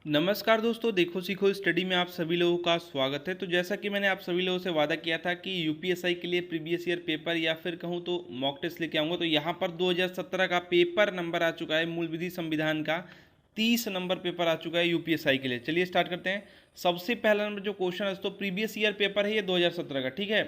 नमस्कार दोस्तों, देखो सीखो स्टडी में आप सभी लोगों का स्वागत है। तो जैसा कि मैंने आप सभी लोगों से वादा किया था कि यूपीएसआई के लिए प्रीवियस ईयर पेपर या फिर कहूँ तो मॉक टेस्ट लेके आऊँगा, तो यहाँ पर 2017 का पेपर नंबर आ चुका है। मूल विधि संविधान का 30 नंबर पेपर आ चुका है यूपीएसआई के लिए। चलिए स्टार्ट करते हैं। सबसे पहला नंबर जो क्वेश्चन है, तो प्रीवियस ईयर पेपर है ये 2017 का, ठीक है।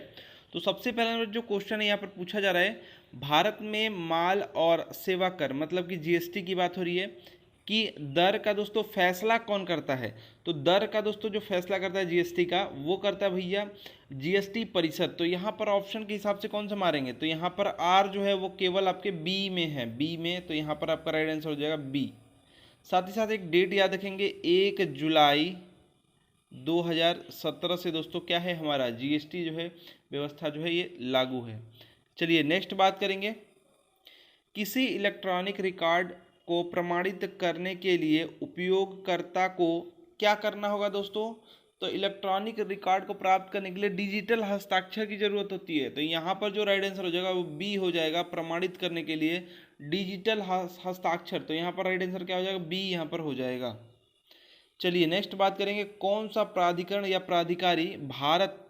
तो सबसे पहला नंबर जो क्वेश्चन है यहाँ पर पूछा जा रहा है, भारत में माल और सेवा कर मतलब कि जीएसटी की बात हो रही है कि दर का दोस्तों फैसला कौन करता है। तो दर का दोस्तों जो फैसला करता है जीएसटी का, वो करता है भैया जीएसटी परिषद। तो यहाँ पर ऑप्शन के हिसाब से कौन सा मारेंगे, तो यहाँ पर आर जो है वो केवल आपके बी में है, बी में। तो यहाँ पर आपका राइट आंसर हो जाएगा बी। साथ ही साथ एक डेट याद रखेंगे, 1 जुलाई 2017 से दोस्तों क्या है, हमारा जीएसटी जो है व्यवस्था जो है ये लागू है। चलिए नेक्स्ट बात करेंगे। किसी इलेक्ट्रॉनिक रिकॉर्ड को प्रमाणित करने के लिए उपयोगकर्ता को क्या करना होगा दोस्तों। तो इलेक्ट्रॉनिक रिकॉर्ड को प्राप्त करने के लिए डिजिटल हस्ताक्षर की जरूरत होती है। तो यहाँ पर जो राइट आंसर हो जाएगा वो बी हो जाएगा, प्रमाणित करने के लिए डिजिटल हस्ताक्षर। तो यहाँ पर राइट आंसर क्या हो जाएगा, बी यहाँ पर हो जाएगा। चलिए नेक्स्ट बात करेंगे, कौन सा प्राधिकरण या प्राधिकारी भारत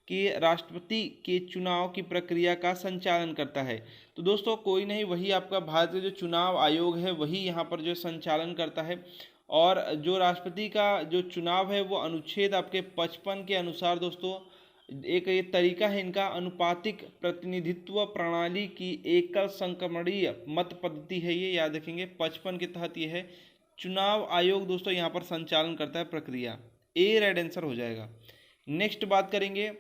के राष्ट्रपति के चुनाव की प्रक्रिया का संचालन करता है। तो दोस्तों कोई नहीं, वही आपका भारतीय जो चुनाव आयोग है वही यहाँ पर जो संचालन करता है। और जो राष्ट्रपति का जो चुनाव है वो अनुच्छेद आपके 55 के अनुसार दोस्तों, एक ये तरीका है इनका, अनुपातिक प्रतिनिधित्व प्रणाली की एकल संक्रमणीय मत पद्धति है ये, याद रखेंगे 55 के तहत ये है। चुनाव आयोग दोस्तों यहाँ पर संचालन करता है प्रक्रिया, ए राइट आंसर हो जाएगा। नेक्स्ट बात करेंगे,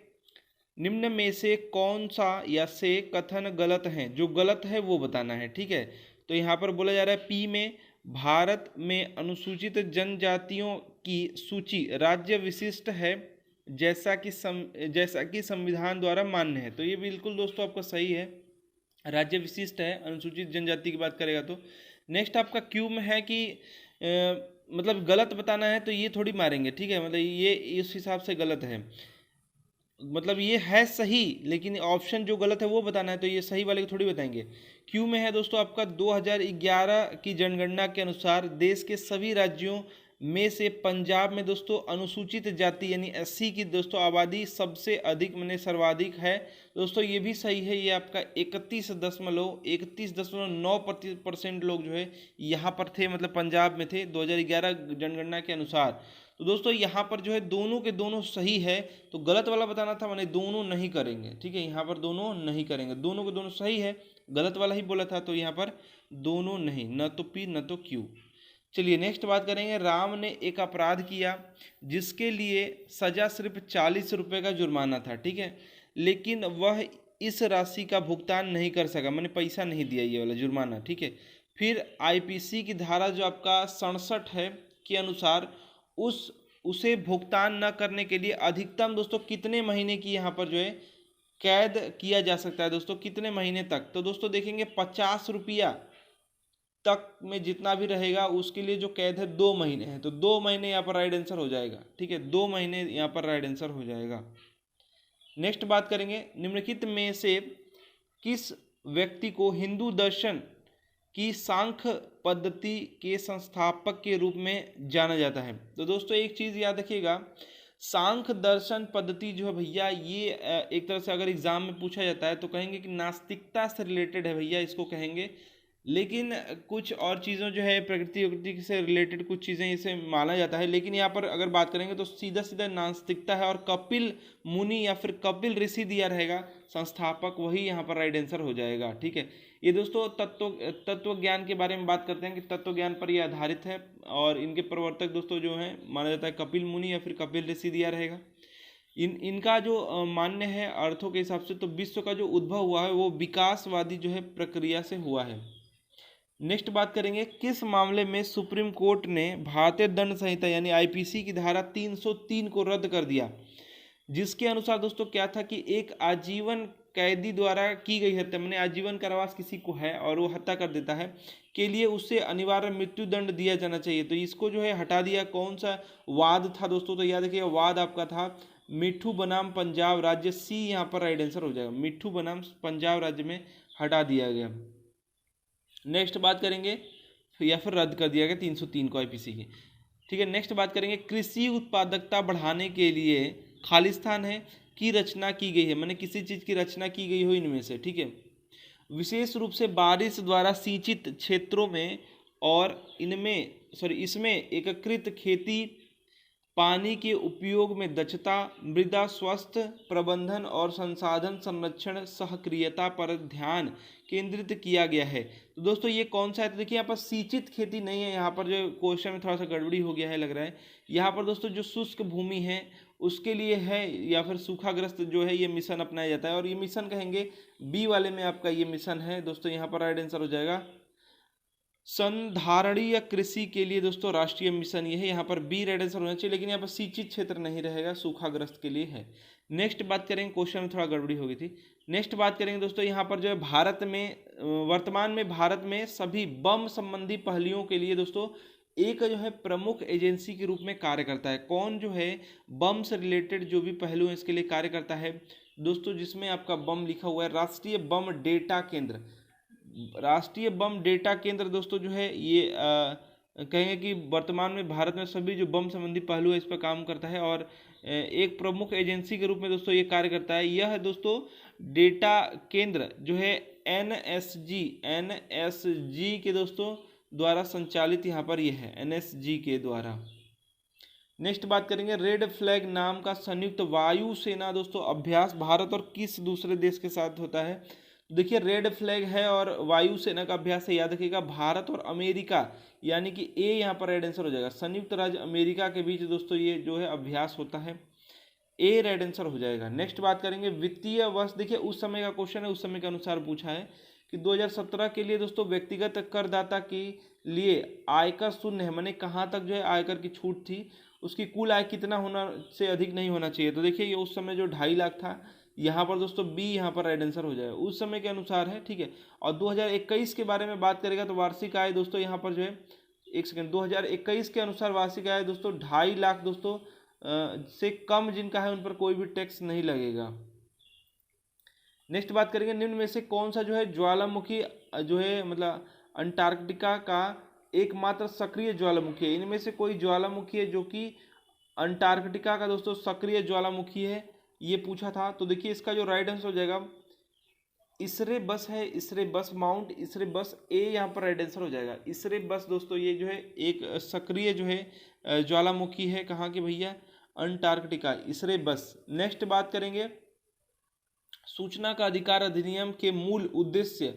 निम्न में से कौन सा या से कथन गलत है, जो गलत है वो बताना है, ठीक है। तो यहाँ पर बोला जा रहा है पी में, भारत में अनुसूचित जनजातियों की सूची राज्य विशिष्ट है जैसा कि संविधान द्वारा मान्य है। तो ये बिल्कुल दोस्तों आपका सही है, राज्य विशिष्ट है अनुसूचित जनजाति की बात करेगा तो। नेक्स्ट आपका क्यू में है कि मतलब गलत बताना है, तो ये थोड़ी मारेंगे, ठीक है। मतलब ये इस हिसाब से गलत है, मतलब ये है सही लेकिन ऑप्शन जो गलत है वो बताना है, तो ये सही वाले को थोड़ी बताएंगे। क्यू में है दोस्तों आपका 2011 की जनगणना के अनुसार देश के सभी राज्यों में से पंजाब में दोस्तों अनुसूचित जाति यानी एससी की दोस्तों आबादी सबसे अधिक माने सर्वाधिक है। दोस्तों ये भी सही है, ये आपका 31.9% लोग जो है यहाँ पर थे, मतलब पंजाब में थे 2011 जनगणना के अनुसार। तो दोस्तों यहाँ पर जो है दोनों के दोनों सही है, तो गलत वाला बताना था, मैंने दोनों नहीं करेंगे, ठीक है। यहाँ पर दोनों नहीं करेंगे, दोनों के दोनों सही है, गलत वाला ही बोला था, तो यहाँ पर दोनों नहीं, न तो पी न तो क्यू। चलिए नेक्स्ट बात करेंगे, राम ने एक अपराध किया जिसके लिए सजा सिर्फ 40 रुपये का जुर्माना था, ठीक है, लेकिन वह इस राशि का भुगतान नहीं कर सका, मैंने पैसा नहीं दिया ये वाला जुर्माना, ठीक है। फिर आईपीसी की धारा जो आपका 67 है के अनुसार उसे भुगतान न करने के लिए अधिकतम दोस्तों कितने महीने की यहाँ पर जो है कैद किया जा सकता है दोस्तों, कितने महीने तक। तो दोस्तों देखेंगे 50 रुपया तक में जितना भी रहेगा उसके लिए जो कैद है 2 महीने है, तो 2 महीने यहाँ पर राइट आंसर हो जाएगा, ठीक है, 2 महीने यहाँ पर राइट आंसर हो जाएगा। नेक्स्ट बात करेंगे, निम्नलिखित में से किस व्यक्ति को हिंदू दर्शन की सांख्य पद्धति के संस्थापक के रूप में जाना जाता है। तो दोस्तों एक चीज़ याद रखिएगा, सांख्य दर्शन पद्धति जो है भैया ये एक तरह से अगर एग्जाम में पूछा जाता है तो कहेंगे कि नास्तिकता से रिलेटेड है भैया, इसको कहेंगे। लेकिन कुछ और चीज़ों जो है प्रकृति प्रकृति से रिलेटेड कुछ चीज़ें इसे माना जाता है, लेकिन यहाँ पर अगर बात करेंगे तो सीधा सीधा नास्तिकता है, और कपिल मुनि या फिर कपिल ऋषि दिया रहेगा संस्थापक, वही यहाँ पर राइट आंसर हो जाएगा, ठीक है। ये दोस्तों तत्व ज्ञान के बारे में बात करते हैं कि तत्व ज्ञान पर ये आधारित है, और इनके प्रवर्तक दोस्तों जो हैं माना जाता है कपिल मुनि या फिर कपिल ऋषि दिया रहेगा। इनका जो मान्य है अर्थों के हिसाब से, तो विश्व का जो उद्भव हुआ है वो विकासवादी जो है प्रक्रिया से हुआ है। नेक्स्ट बात करेंगे, किस मामले में सुप्रीम कोर्ट ने भारतीय दंड संहिता यानी आईपीसी की धारा 303 को रद्द कर दिया, जिसके अनुसार दोस्तों क्या था कि एक आजीवन कैदी द्वारा की गई हत्या, मैंने आजीवन कारावास किसी को है और वो हत्या कर देता है, के लिए उससे अनिवार्य मृत्यु दंड दिया जाना चाहिए। तो इसको जो है हटा दिया, कौन सा वाद था दोस्तों, तो याद रखिए वाद आपका था मिट्ठू बनाम पंजाब राज्य, सी यहाँ पर राइट आंसर हो जाएगा, मिट्ठू बनाम पंजाब राज्य में हटा दिया गया। नेक्स्ट बात करेंगे, या फिर रद्द कर दिया गया 303 को आईपीसी की। ठीक है। नेक्स्ट बात करेंगे कृषि उत्पादकता बढ़ाने के लिए खालिस्तान है की रचना की गई है, माने किसी चीज़ की रचना की गई हो इनमें से। ठीक है। विशेष रूप से बारिश द्वारा सिंचित क्षेत्रों में और इसमें एकीकृत खेती, पानी के उपयोग में दक्षता, मृदा स्वास्थ्य प्रबंधन और संसाधन संरक्षण सहक्रियता पर ध्यान केंद्रित किया गया है। तो दोस्तों ये कौन सा है, तो देखिए यहाँ पर सिंचित खेती नहीं है, यहाँ पर जो क्वेश्चन में थोड़ा सा गड़बड़ी हो गया है लग रहा है। यहाँ पर दोस्तों जो शुष्क भूमि है उसके लिए है, या फिर सूखाग्रस्त जो है ये मिशन अपनाया जाता है, और ये मिशन कहेंगे बी वाले में आपका ये मिशन है दोस्तों। यहाँ पर राइट आंसर हो जाएगा संधारणीय कृषि के लिए दोस्तों राष्ट्रीय मिशन ये है, यहाँ पर बी रेड आंसर होना चाहिए, लेकिन यहाँ पर सिंचित क्षेत्र नहीं रहेगा, सूखाग्रस्त के लिए है। नेक्स्ट बात करेंगे, क्वेश्चन में थोड़ा गड़बड़ी हो गई थी। नेक्स्ट बात करेंगे दोस्तों, यहाँ पर जो है वर्तमान में भारत में सभी बम संबंधी पहलुओं के लिए दोस्तों एक जो है प्रमुख एजेंसी के रूप में कार्य करता है। कौन जो है बम से रिलेटेड जो भी पहलू है इसके लिए कार्य करता है दोस्तों, जिसमें आपका बम लिखा हुआ है राष्ट्रीय बम डेटा केंद्र। राष्ट्रीय बम डेटा केंद्र दोस्तों जो है ये कहेंगे कि वर्तमान में भारत में सभी जो बम संबंधी पहलू है इस पर काम करता है, और एक प्रमुख एजेंसी के रूप में दोस्तों ये कार्य करता है। यह दोस्तों डेटा केंद्र जो है एनएसजी के दोस्तों द्वारा संचालित यहाँ पर यह है, एनएसजी के द्वारा। नेक्स्ट बात करेंगे, रेड फ्लैग नाम का संयुक्त वायुसेना दोस्तों अभ्यास भारत और किस दूसरे देश के साथ होता है। देखिए रेड फ्लैग है और वायुसेना का अभ्यास है, याद रखिएगा भारत और अमेरिका, यानी कि ए यहाँ पर रेड आंसर हो जाएगा। संयुक्त राज्य अमेरिका के बीच दोस्तों ये जो है अभ्यास होता है, ए रेड आंसर हो जाएगा। नेक्स्ट बात करेंगे वित्तीय वर्ष, देखिए उस समय का क्वेश्चन है, उस समय के अनुसार पूछा है कि 2017 के लिए दोस्तों व्यक्तिगत करदाता के लिए आयकर शून्य है, मैंने कहाँ तक जो है आयकर की छूट थी, उसकी कुल आय कितना होना से अधिक नहीं होना चाहिए। तो देखिए ये उस समय जो 2.5 लाख था, यहाँ पर दोस्तों बी यहाँ पर राइट आंसर हो जाएगा, उस समय के अनुसार है। ठीक है। और 2021 के बारे में बात करेगा तो वार्षिक आय दोस्तों यहाँ पर जो है 2021 के अनुसार वार्षिक आय दोस्तों 2.5 लाख दोस्तों से कम जिनका है उन पर कोई भी टैक्स नहीं लगेगा। नेक्स्ट बात करेंगे, निम्न में से कौन सा जो है ज्वालामुखी जो है मतलब अंटार्कटिका का एकमात्र सक्रिय ज्वालामुखी है। इनमें से कोई ज्वालामुखी है जो कि अंटार्कटिका का दोस्तों सक्रिय ज्वालामुखी है, ये पूछा था। तो देखिए इसका जो राइट आंसर हो जाएगा इसरे बस है, इसरे बस माउंट इसरे बस, ए यहाँ पर राइट आंसर हो जाएगा। इसरे बस दोस्तों ये जो है एक सक्रिय जो है ज्वालामुखी है, कहाँ के भैया, अंटार्कटिका, इसरे बस। नेक्स्ट बात करेंगे, सूचना का अधिकार अधिनियम के मूल उद्देश्य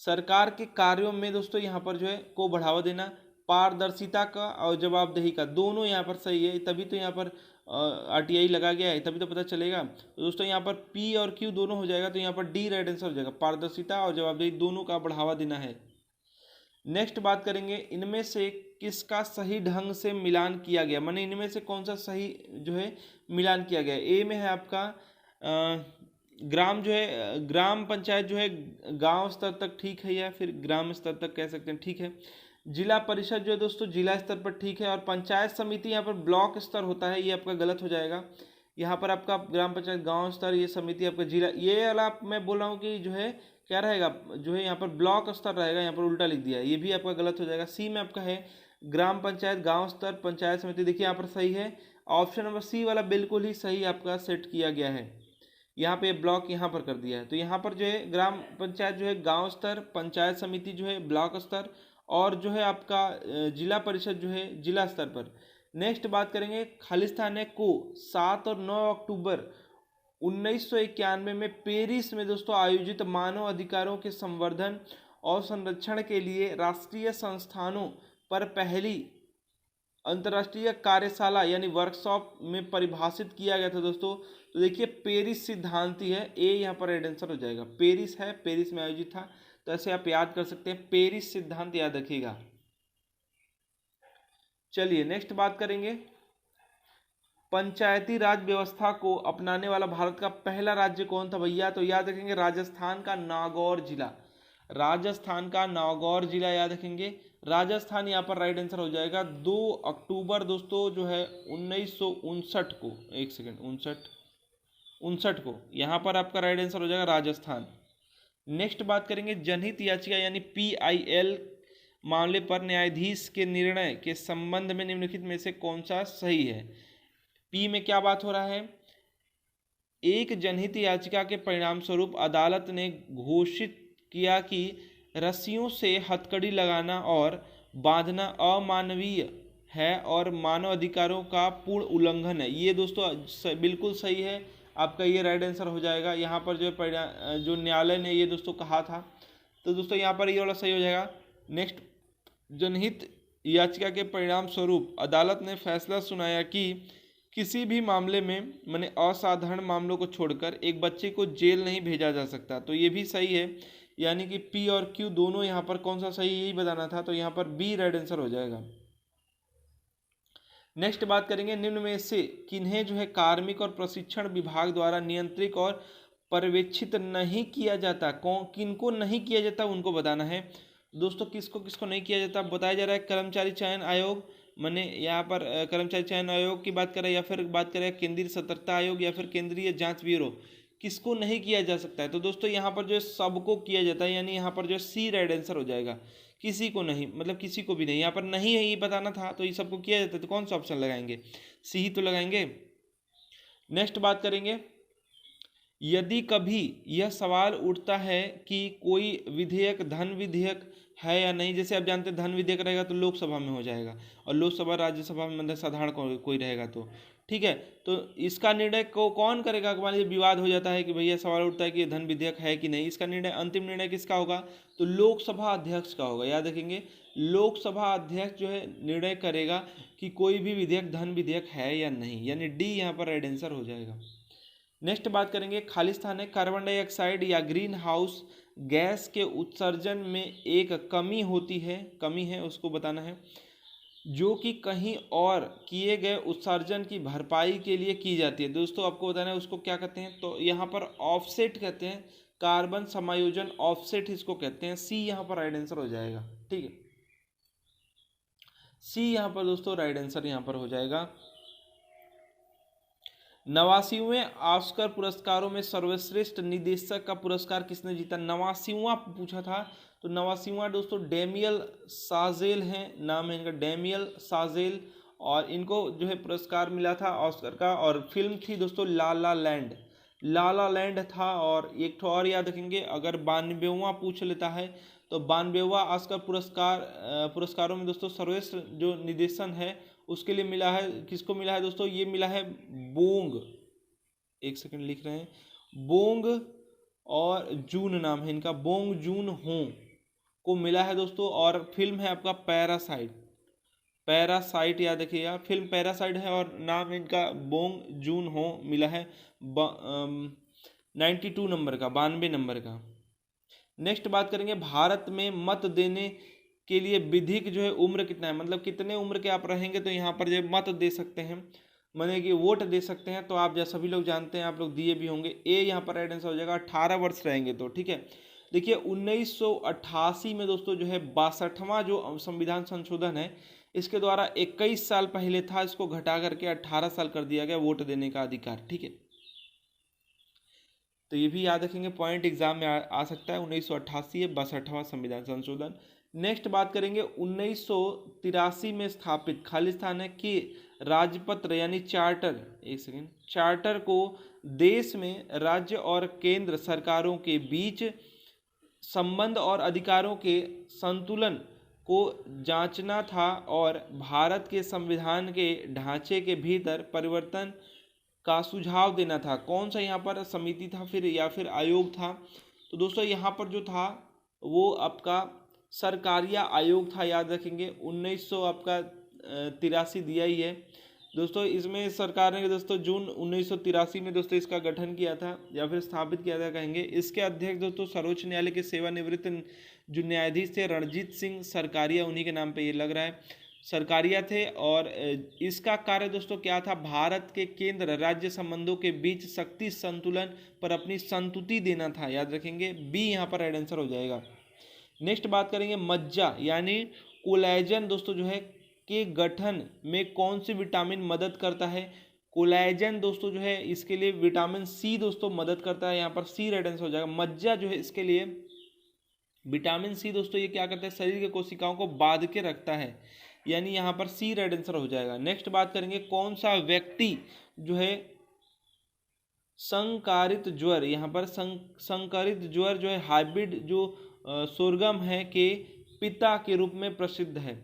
सरकार के कार्यों में दोस्तों यहाँ पर जो है को बढ़ावा देना, पारदर्शिता का और जवाबदेही का, दोनों यहाँ पर सही है, तभी तो यहाँ पर आरटीआई लगा गया है, तभी तो पता चलेगा। तो दोस्तों यहाँ पर पी और क्यू दोनों हो जाएगा, तो यहाँ पर डी राइट आंसर हो जाएगा, पारदर्शिता और जवाबदेही दोनों का बढ़ावा देना है। नेक्स्ट बात करेंगे, इनमें से किसका सही ढंग से मिलान किया गया, माने इनमें से कौन सा सही जो है मिलान किया गया। ए में है आपका ग्राम जो है ग्राम पंचायत जो है गांव स्तर तक ठीक है, या फिर ग्राम स्तर तक कह सकते हैं, ठीक है। जिला परिषद जो है दोस्तों जिला स्तर पर ठीक है, और पंचायत समिति यहाँ पर ब्लॉक स्तर होता है, ये आपका गलत हो जाएगा। यहाँ पर आपका ग्राम पंचायत गांव स्तर, ये समिति आपका जिला, ये वाला मैं बोल रहा हूँ कि जो है क्या रहेगा, जो है यहाँ पर ब्लॉक स्तर रहेगा, यहाँ पर उल्टा लिख दिया है, ये भी आपका गलत हो जाएगा। सी में आपका है ग्राम पंचायत गाँव स्तर पंचायत समिति, देखिए यहाँ पर सही है, ऑप्शन नंबर सी वाला बिल्कुल ही सही आपका सेट किया गया है। यहाँ पे ब्लॉक यहाँ पर कर दिया है, तो यहाँ पर जो है ग्राम पंचायत जो है गांव स्तर, पंचायत समिति जो है ब्लॉक स्तर, और जो है आपका जिला परिषद जो है जिला स्तर पर। नेक्स्ट बात करेंगे, खालिस्तान को 7 और 9 अक्टूबर 1991 में पेरिस में दोस्तों आयोजित मानव अधिकारों के संवर्धन और संरक्षण के लिए राष्ट्रीय संस्थानों पर पहली अंतर्राष्ट्रीय कार्यशाला यानी वर्कशॉप में परिभाषित किया गया था दोस्तों। तो देखिए पेरिस सिद्धांति है, ए यहाँ पर राइट आंसर हो जाएगा, पेरिस है, पेरिस में आयोजित था, तो ऐसे आप याद कर सकते हैं, पेरिस सिद्धांत याद रखिएगा। चलिए नेक्स्ट बात करेंगे, पंचायती राज व्यवस्था को अपनाने वाला भारत का पहला राज्य कौन था भैया, तो याद रखेंगे राजस्थान का नागौर जिला, राजस्थान का नागौर जिला याद रखेंगे, राजस्थान यहाँ पर राइट आंसर हो जाएगा। 2 अक्टूबर दोस्तों जो है 1959 को, एक सेकेंड 59 को यहाँ पर आपका राइट आंसर हो जाएगा राजस्थान। नेक्स्ट बात करेंगे, जनहित याचिका यानी PIL मामले पर न्यायाधीश के निर्णय के संबंध में निम्नलिखित में से कौन सा सही है। पी में क्या बात हो रहा है, एक जनहित याचिका के परिणाम स्वरूप अदालत ने घोषित किया कि रस्सियों से हथकड़ी लगाना और बांधना अमानवीय है और मानव अधिकारों का पूर्ण उल्लंघन है। ये दोस्तों बिल्कुल सही है, आपका ये राइट आंसर हो जाएगा। यहाँ पर जो न्यायालय ने ये दोस्तों कहा था, तो दोस्तों यहाँ पर ये वाला सही हो जाएगा। नेक्स्ट, जनहित याचिका के परिणाम स्वरूप अदालत ने फैसला सुनाया कि किसी भी मामले में माने असाधारण मामलों को छोड़कर एक बच्चे को जेल नहीं भेजा जा सकता, तो ये भी सही है। यानी कि पी और क्यू दोनों यहाँ पर कौन सा सही यही बताना था, तो यहाँ पर बी राइट आंसर हो जाएगा। नेक्स्ट बात करेंगे, निम्न में से किन्हें जो है कार्मिक और प्रशिक्षण विभाग द्वारा नियंत्रित और पर्यवेक्षित नहीं किया जाता, कौन किनको नहीं किया जाता उनको बताना है। दोस्तों किसको किसको नहीं किया जाता बताया जा रहा है, कर्मचारी चयन आयोग, मैंने यहाँ पर कर्मचारी चयन आयोग की बात करें या फिर बात करें केंद्रीय सतर्कता आयोग या फिर केंद्रीय जांच ब्यूरो, किसको नहीं किया जा सकता है। तो दोस्तों यहाँ पर जो है सबको किया जाता है, यानी यहाँ पर जो सी राइट आंसर हो जाएगा। किसी को नहीं मतलब किसी को भी नहीं, यहाँ पर नहीं है ये बताना था, तो ये सबको किया जाता है, तो कौन सा ऑप्शन लगाएंगे, सी ही तो लगाएंगे। नेक्स्ट बात करेंगे, यदि कभी यह सवाल उठता है कि कोई विधेयक धन विधेयक है या नहीं, जैसे आप जानते हैं धन विधेयक रहेगा तो लोकसभा में हो जाएगा और लोकसभा राज्यसभा में मतलब साधारण कोई रहेगा, तो ठीक है। तो इसका निर्णय को कौन करेगा, मान लीजिए विवाद हो जाता है कि भैया सवाल उठता है कि धन विधेयक है कि नहीं, इसका निर्णय अंतिम निर्णय किसका होगा, तो लोकसभा अध्यक्ष का होगा। याद रखेंगे लोकसभा अध्यक्ष जो है निर्णय करेगा कि कोई भी विधेयक धन विधेयक है या नहीं, यानी डी यहाँ पर राइट आंसर हो जाएगा। नेक्स्ट बात करेंगे, खालिस्तान है, कार्बन डाइऑक्साइड या ग्रीन हाउस गैस के उत्सर्जन में एक कमी होती है, कमी है उसको बताना है, जो कि कहीं और किए गए उत्सर्जन की भरपाई के लिए की जाती है। दोस्तों आपको बताना है उसको क्या कहते हैं, तो यहाँ पर ऑफसेट कहते हैं, कार्बन समायोजन ऑफसेट इसको कहते हैं। सी यहाँ पर राइट आंसर हो जाएगा, ठीक है, सी यहाँ पर दोस्तों राइट आंसर यहाँ पर हो जाएगा। 89वें ऑस्कर पुरस्कारों में सर्वश्रेष्ठ निदेशक का पुरस्कार किसने जीता, 89वां पूछा था, तो 89वां दोस्तों डेमियल साजेल हैं, नाम है इनका डेमियल साजेल, और इनको जो है पुरस्कार मिला था ऑस्कर का, और फिल्म थी दोस्तों ला ला लैंड, ला ला लैंड था। और एक तो और याद रखेंगे, अगर 92वां पूछ लेता है तो 92वां ऑस्कर पुरस्कारों में दोस्तों सर्वश्रेष्ठ जो निर्देशन है उसके लिए मिला है, किसको मिला है दोस्तों, ये मिला है बोंग, एक सेकंड लिख रहे हैं, बोंग और जून नाम है इनका, बोंग जून हो को मिला है दोस्तों। और फिल्म है आपका पैरासाइट, पैरासाइट याद रखिएगा, फिल्म पैरासाइट है और नाम इनका बोंग जून हो मिला है 92 नंबर का, 92 नंबर का। नेक्स्ट बात करेंगे, भारत में मत देने के लिए विधिक जो है उम्र कितना है, मतलब कितने उम्र के आप रहेंगे तो यहाँ पर जो मत दे सकते हैं, माने कि वोट दे सकते हैं, तो आप जैसा सभी लोग जानते हैं, आप लोग दिए भी होंगे, ए यहाँ पर राइट आंसर हो जाएगा, 18 वर्ष रहेंगे तो, ठीक है। देखिए 1988 में दोस्तों जो है 62वां जो संविधान संशोधन है, इसके द्वारा 21 साल पहले था, इसको घटा करके 18 साल कर दिया गया वोट देने का अधिकार, ठीक है। तो ये भी याद रखेंगे, पॉइंट एग्जाम में आ सकता है, 1988 है 62वां संविधान संशोधन। नेक्स्ट बात करेंगे, 1983 में स्थापित खालिस्तान है कि राजपत्र यानी चार्टर, एक सेकेंड, चार्टर को देश में राज्य और केंद्र सरकारों के बीच संबंध और अधिकारों के संतुलन को जांचना था और भारत के संविधान के ढांचे के भीतर परिवर्तन का सुझाव देना था। कौन सा यहाँ पर समिति था फिर या फिर आयोग था, तो दोस्तों यहाँ पर जो था वो आपका सरकारिया आयोग था, याद रखेंगे 1900 आपका 83 दिया ही है दोस्तों। इसमें सरकार ने दोस्तों जून 1983 में दोस्तों इसका गठन किया था या फिर स्थापित किया था कहेंगे। इसके अध्यक्ष दोस्तों सर्वोच्च न्यायालय के सेवानिवृत्त जो न्यायाधीश थे रणजीत सिंह सरकारिया, उन्हीं के नाम पे ये लग रहा है, सरकारिया थे। और इसका कार्य दोस्तों क्या था, भारत के केंद्र राज्य संबंधों के बीच शक्ति संतुलन पर अपनी संतुति देना था, याद रखेंगे, बी यहाँ पर राइट आंसर हो जाएगा। नेक्स्ट बात करेंगे, मज्जा यानी कोलेजन दोस्तों जो है के गठन में कौन सी विटामिन मदद करता है, कोलेजन दोस्तों जो है इसके लिए विटामिन सी दोस्तों मदद करता है, यहाँ पर सी राइट आंसर हो जाएगा। मज्जा जो है इसके लिए विटामिन सी दोस्तों ये क्या करता है, शरीर के कोशिकाओं को बांध के रखता है, यानी यहाँ पर सी राइट आंसर हो जाएगा। नेक्स्ट बात करेंगे, कौन सा व्यक्ति जो है संकारित ज्वर, यहाँ पर संकारित ज्वर जो है हाइब्रिड जो सोरगम है के पिता के रूप में प्रसिद्ध है।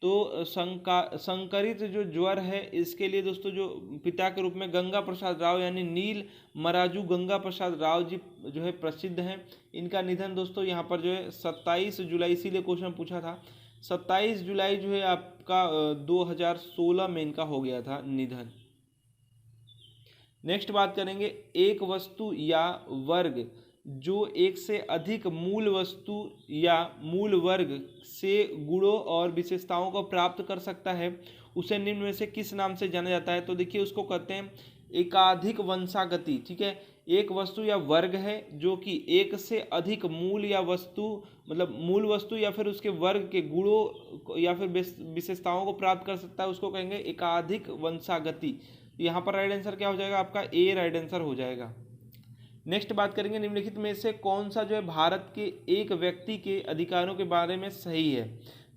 तो संकरित जो ज्वर है इसके लिए दोस्तों जो पिता के रूप में गंगा प्रसाद राव यानी नील मराजू गंगा प्रसाद राव जी जो है प्रसिद्ध हैं। इनका निधन दोस्तों यहाँ पर जो है 27 जुलाई, इसीलिए क्वेश्चन पूछा था, 27 जुलाई जो है आपका 2016 में इनका हो गया था निधन। नेक्स्ट बात करेंगे, एक वस्तु या वर्ग जो एक से अधिक मूल वस्तु या मूल वर्ग से गुणों और विशेषताओं को प्राप्त कर सकता है उसे निम्न में से किस नाम से जाना जाता है। तो देखिए उसको कहते हैं एकाधिक वंशागति। ठीक है, एक वस्तु या वर्ग है जो कि एक से अधिक मूल या वस्तु मतलब मूल वस्तु या फिर उसके वर्ग के गुणों या फिर विशेषताओं को प्राप्त कर सकता है, उसको कहेंगे एकाधिक वंशागति। यहाँ पर राइट आंसर क्या हो जाएगा आपका, ए राइट आंसर हो जाएगा। नेक्स्ट बात करेंगे, निम्नलिखित में से कौन सा जो है भारत के एक व्यक्ति के अधिकारों के बारे में सही है।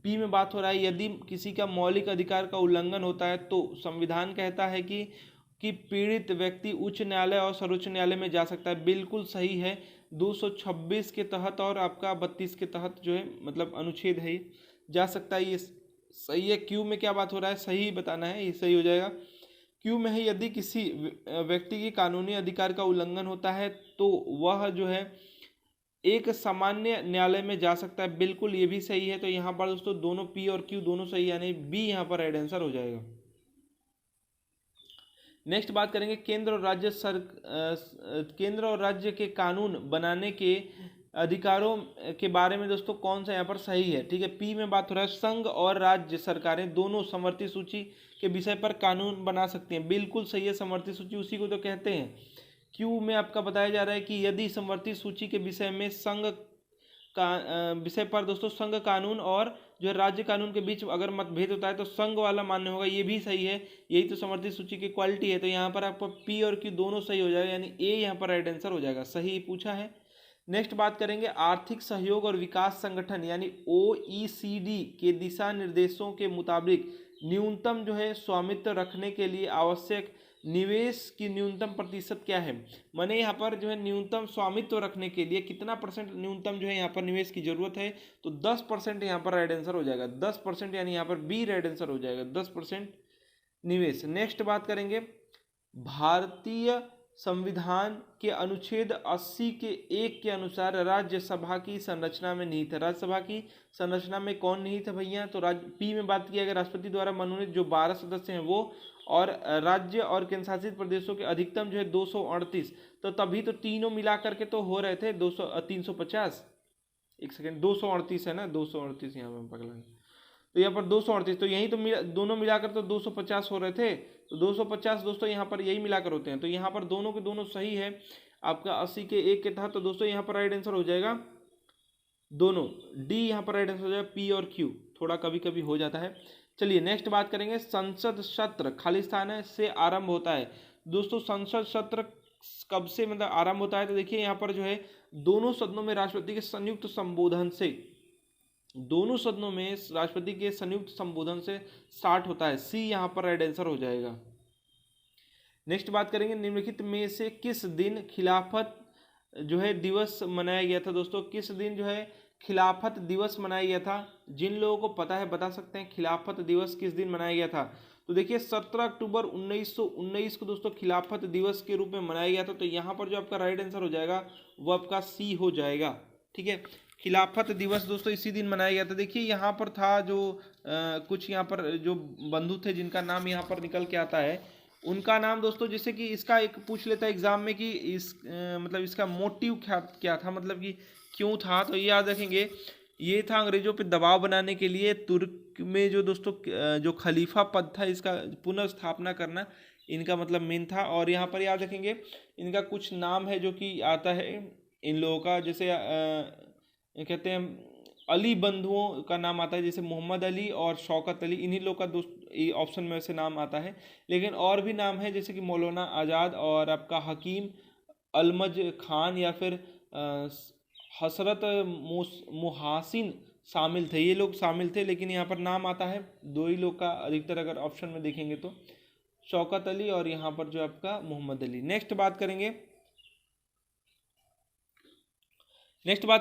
पी में बात हो रहा है, यदि किसी का मौलिक अधिकार का उल्लंघन होता है तो संविधान कहता है कि पीड़ित व्यक्ति उच्च न्यायालय और सर्वोच्च न्यायालय में जा सकता है। बिल्कुल सही है, 226 के तहत और आपका 32 के तहत जो है मतलब अनुच्छेद है ये जा सकता है, ये सही है। क्यू में क्या बात हो रहा है, सही बताना है, ये सही हो जाएगा। क्यों में है, यदि किसी व्यक्ति के कानूनी अधिकार का उल्लंघन होता है तो वह जो है एक सामान्य न्यायालय में जा सकता है। बिल्कुल ये भी सही है। तो यहाँ पर दोस्तों दोनों पी और क्यू दोनों सही, यानी बी यहाँ पर राइट आंसर हो जाएगा। नेक्स्ट बात करेंगे, केंद्र और राज्य के कानून बनाने के अधिकारों के बारे में दोस्तों कौन सा यहाँ पर सही है। ठीक है, पी में बात हो रहा है, संघ और राज्य सरकारें दोनों समवर्ती सूची के विषय पर कानून बना सकती हैं। बिल्कुल सही है, समवर्ती सूची उसी को तो कहते हैं। क्यू में आपका बताया जा रहा है कि यदि समवर्ती सूची के विषय में संघ का विषय पर दोस्तों संघ कानून और जो राज्य कानून के बीच अगर मतभेद होता है तो संघ वाला मान्य होगा, ये भी सही है। यही तो समवर्ती सूची की क्वालिटी है। तो यहाँ पर आपको पी और क्यू दोनों सही हो जाएगा, यानी ए यहाँ पर राइट आंसर हो जाएगा, सही पूछा है। नेक्स्ट बात करेंगे, आर्थिक सहयोग और विकास संगठन यानी OECD के दिशा निर्देशों के मुताबिक न्यूनतम जो है स्वामित्व रखने के लिए आवश्यक निवेश की न्यूनतम प्रतिशत क्या है। माने यहाँ पर जो है न्यूनतम स्वामित्व रखने के लिए कितना % न्यूनतम जो है यहाँ पर निवेश की जरूरत है। तो 10% यहाँ पर राइट आंसर हो जाएगा, 10%, यानी यहाँ पर बी राइट आंसर हो जाएगा, 10% निवेश। नेक्स्ट बात करेंगे, भारतीय संविधान के अनुच्छेद 80 के 1 के अनुसार राज्यसभा की संरचना में निहित है। राज्यसभा की संरचना में कौन निहित है भैया, तो पी में बात किया गया राष्ट्रपति द्वारा मनोनीत जो 12 सदस्य हैं वो, और राज्य और केंद्र शासित प्रदेशों के अधिकतम जो है 238। तो तभी तो तीनों मिला करके तो हो रहे थे 350, एक सेकेंड 238 है ना, 238 यहाँ पर पकड़ा, तो यहाँ पर 238, तो यही तो दोनों मिलाकर तो 250 हो रहे थे। तो 250 दोस्तों यहाँ पर यही मिलाकर होते हैं। तो यहाँ पर दोनों के दोनों सही है आपका 80 के 1 के तहत। तो दोस्तों यहाँ पर राइट आंसर हो जाएगा दोनों, डी यहाँ पर राइट आंसर हो जाएगा। पी और क्यू थोड़ा कभी कभी हो जाता है। चलिए नेक्स्ट बात करेंगे, संसद सत्र खालिस्तान से आरंभ होता है। दोस्तों संसद सत्र कब से मतलब आरंभ होता है, तो देखिए यहाँ पर जो है दोनों सदनों में राष्ट्रपति के संयुक्त संबोधन से, दोनों सदनों में राष्ट्रपति के संयुक्त संबोधन से स्टार्ट होता है। सी यहाँ पर राइट आंसर हो जाएगा। नेक्स्ट बात करेंगे, निम्नलिखित में से किस दिन खिलाफत जो है दिवस मनाया गया था। दोस्तों किस दिन जो है खिलाफत दिवस मनाया गया था, जिन लोगों को पता है बता सकते हैं खिलाफत दिवस किस दिन मनाया गया था। तो देखिए 17 अक्टूबर 1919 को दोस्तों खिलाफत दिवस के रूप में मनाया गया था। तो यहाँ पर जो आपका राइट आंसर हो जाएगा वो आपका सी हो जाएगा। ठीक है, खिलाफत दिवस दोस्तों इसी दिन मनाया गया था। देखिए यहाँ पर था जो कुछ यहाँ पर जो बंधु थे जिनका नाम यहाँ पर निकल के आता है, उनका नाम दोस्तों, जैसे कि इसका एक पूछ लेता है एग्जाम में कि इस मतलब इसका मोटिव क्या था, मतलब कि क्यों था। तो ये याद रखेंगे, ये था अंग्रेजों पे दबाव बनाने के लिए तुर्क में जो दोस्तों जो खलीफा पद था इसका पुनर्स्थापना करना इनका मतलब मेन था। और यहाँ पर याद रखेंगे इनका कुछ नाम है जो कि आता है इन लोगों का, जैसे कहते हैं अली बंधुओं का नाम आता है, जैसे मोहम्मद अली और शौकत अली, इन्हीं लोग का दोस्त ऑप्शन में से नाम आता है। लेकिन और भी नाम है जैसे कि मौलाना आज़ाद और आपका हकीम अलमज खान या फिर हसरत मुहासिन शामिल थे, ये लोग शामिल थे, लेकिन यहाँ पर नाम आता है दो ही लोग का अधिकतर अगर ऑप्शन में देखेंगे तो, शौकत अली और यहाँ पर जो आपका मोहम्मद अली। नेक्स्ट बात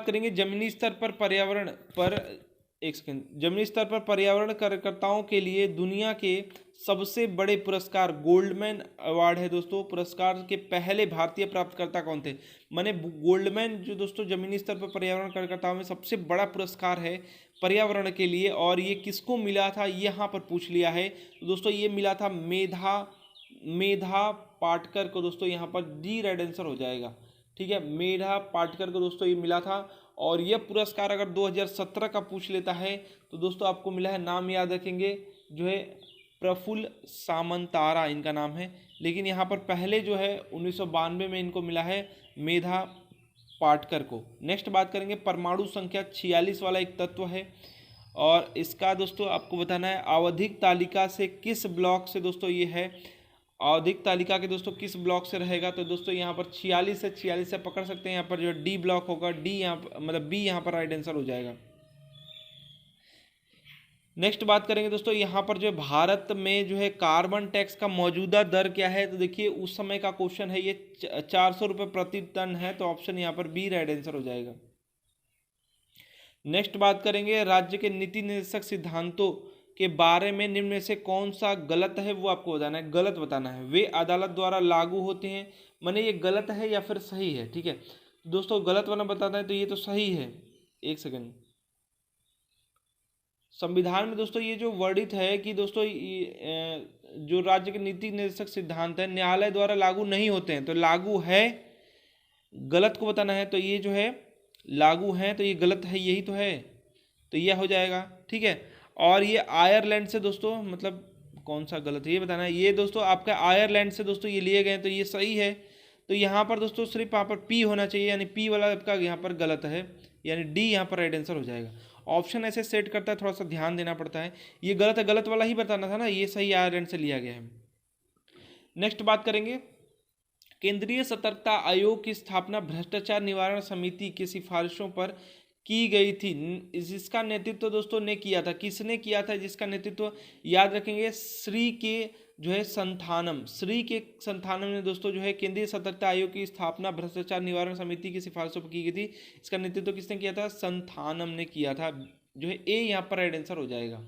करेंगे जमीनी स्तर पर पर्यावरण पर, एक सेकंड, जमीनी स्तर पर पर्यावरण कार्यकर्ताओं के लिए दुनिया के सबसे बड़े पुरस्कार गोल्डमैन अवार्ड है दोस्तों। पुरस्कार के पहले भारतीय प्राप्तकर्ता कौन थे? माने गोल्डमैन जो दोस्तों जमीनी स्तर पर पर्यावरण कार्यकर्ताओं में सबसे बड़ा पुरस्कार है पर्यावरण के लिए, और ये किसको मिला था यहाँ पर पूछ लिया है। तो दोस्तों ये मिला था मेधा पाटकर को दोस्तों, यहाँ पर डी रेड आंसर हो जाएगा। ठीक है, मेधा पाटकर को दोस्तों ये मिला था। और यह पुरस्कार अगर 2017 का पूछ लेता है तो दोस्तों आपको मिला है, नाम याद रखेंगे, जो है प्रफुल्ल सामंतारा इनका नाम है, लेकिन यहाँ पर पहले जो है 1992 में इनको मिला है मेधा पाटकर को। नेक्स्ट बात करेंगे परमाणु संख्या 46 वाला एक तत्व है, और इसका दोस्तों आपको बताना है आवधिक तालिका से किस ब्लॉक से दोस्तों ये है, आवधिक तालिका के दोस्तों किस ब्लॉक से रहेगा। तो दोस्तों यहाँ पर 46 से पकड़ सकते हैं, यहाँ पर जो डी ब्लॉक होगा, डी यहाँ मतलब बी यहाँ पर राइट आंसर हो जाएगा। नेक्स्ट बात करेंगे दोस्तों यहाँ पर जो भारत में जो है कार्बन टैक्स का मौजूदा दर क्या है। तो देखिए उस समय का क्वेश्चन है, ये 400 रुपये प्रति टन है, तो ऑप्शन यहाँ पर बी राइट आंसर हो जाएगा। नेक्स्ट बात करेंगे राज्य के नीति निर्देशक सिद्धांतों के बारे में निम्न में से कौन सा गलत है, वो आपको बताना है, गलत बताना है। वे अदालत द्वारा लागू होते हैं, माने ये गलत है या फिर सही है। ठीक है दोस्तों, गलत वाला बताना है तो ये तो सही है। एक सेकंड, संविधान में दोस्तों ये जो वर्णित है कि दोस्तों जो राज्य के नीति निर्देशक सिद्धांत है न्यायालय द्वारा लागू नहीं होते हैं, तो लागू है, गलत को बताना है, तो ये जो है लागू है तो ये गलत है, यही तो है, तो यह हो जाएगा। ठीक है, और ये आयरलैंड से दोस्तों मतलब कौन सा गलत है ये बताना है। ये दोस्तों आपका आयरलैंड से दोस्तों ये लिए गए, तो ये सही है। तो यहाँ पर दोस्तों सिर्फ यहाँ पर पी होना चाहिए, यानी पी वाला आपका यहाँ पर गलत है, यानी डी यहाँ पर राइट आंसर हो जाएगा। ऑप्शन ऐसे सेट करता है, थोड़ा सा ध्यान देना पड़ता है। ये गलत है, गलत वाला ही बताना था ना, ये सही आयरलैंड से लिया गया है। नेक्स्ट बात करेंगे केंद्रीय सतर्कता आयोग की स्थापना भ्रष्टाचार निवारण समिति की सिफारिशों पर की गई थी, जिसका नेतृत्व दोस्तों ने किया था, किसने किया था जिसका नेतृत्व याद रखेंगे, श्री के जो है संथानम ने दोस्तों जो है केंद्रीय सतर्कता आयोग की स्थापना भ्रष्टाचार निवारण समिति की सिफारिशों पर की गई थी। इसका नेतृत्व किसने किया था? संथानम ने किया था, जो है ए यहाँ पर राइट आंसर हो जाएगा।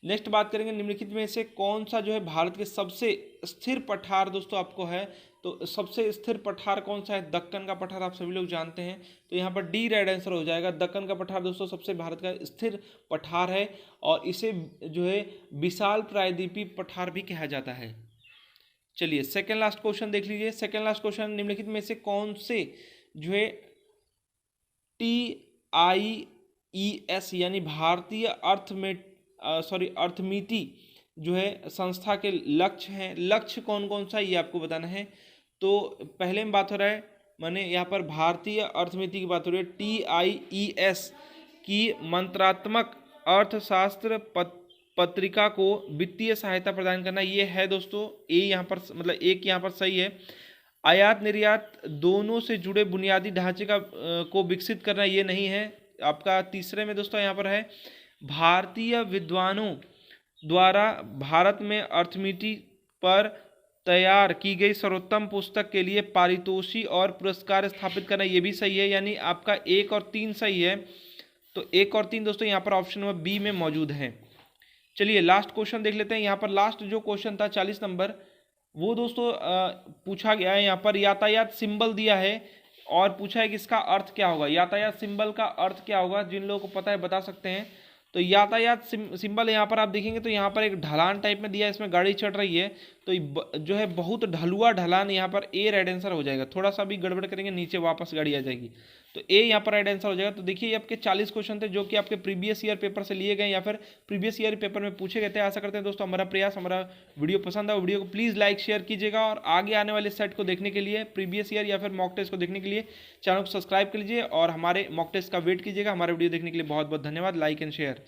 नेक्स्ट बात करेंगे निम्नलिखित में से कौन सा जो है भारत के सबसे स्थिर पठार दोस्तों आपको है, तो सबसे स्थिर पठार कौन सा है? दक्कन का पठार, आप सभी लोग जानते हैं, तो यहाँ पर डी राइट आंसर हो जाएगा। दक्कन का पठार दोस्तों सबसे भारत का स्थिर पठार है, और इसे जो है विशाल प्रायद्वीपीय पठार भी कहा जाता है। चलिए सेकेंड लास्ट क्वेश्चन देख लीजिए। सेकेंड लास्ट क्वेश्चन, निम्नलिखित में से कौन से जो है TIES यानी भारतीय अर्थमिति जो है संस्था के लक्ष्य हैं, लक्ष्य कौन कौन सा ये आपको बताना है। तो पहले में बात हो रहा है, माने यहाँ पर भारतीय अर्थमिति की बात हो रही है। TIES की मंत्रात्मक अर्थशास्त्र पत्रिका को वित्तीय सहायता प्रदान करना, ये है दोस्तों ए यहाँ पर, मतलब एक यहाँ पर सही है। आयात निर्यात दोनों से जुड़े बुनियादी ढांचे को विकसित करना, ये नहीं है आपका। तीसरे में दोस्तों यहाँ पर है भारतीय विद्वानों द्वारा भारत में अर्थमिति पर तैयार की गई सर्वोत्तम पुस्तक के लिए पारितोषिक और पुरस्कार स्थापित करना, ये भी सही है, यानी आपका 1 और 3 सही है। तो 1 और 3 दोस्तों यहाँ पर ऑप्शन नंबर बी में मौजूद है। चलिए लास्ट क्वेश्चन देख लेते हैं। यहाँ पर लास्ट जो क्वेश्चन था 40 नंबर, वो दोस्तों पूछा गया है, यहाँ पर यातायात सिंबल दिया है और पूछा है कि इसका अर्थ क्या होगा। यातायात सिंबल का अर्थ क्या होगा, जिन लोगों को पता है बता सकते हैं। तो यातायात सिंबल यहाँ पर आप देखेंगे तो यहाँ पर एक ढलान टाइप में दिया है, इसमें गाड़ी चढ़ रही है, तो जो है बहुत ढलुआ ढलान, यहाँ पर ए राइट आंसर हो जाएगा। थोड़ा सा भी गड़बड़ करेंगे नीचे वापस गाड़ी आ जाएगी, तो ए यहाँ पर राइट आंसर हो जाएगा। तो देखिए ये आपके 40 क्वेश्चन थे जो कि आपके प्रीवियस ईयर पेपर से लिए गए या फिर प्रीवियस ईयर पेपर में पूछे गए थे। आशा करते हैं दोस्तों हमारा प्रयास, हमारा वीडियो पसंद आया, वीडियो को प्लीज़ लाइक शेयर कीजिएगा, और आगे आने वाले सेट को देखने के लिए, प्रीवियस ईयर या फिर मॉक टेस्ट को देखने के लिए चैनल को सब्सक्राइब कर लीजिए और हमारे मॉक टेस्ट का वेट कीजिएगा। हमारे वीडियो देखने के लिए बहुत बहुत धन्यवाद। Like and share.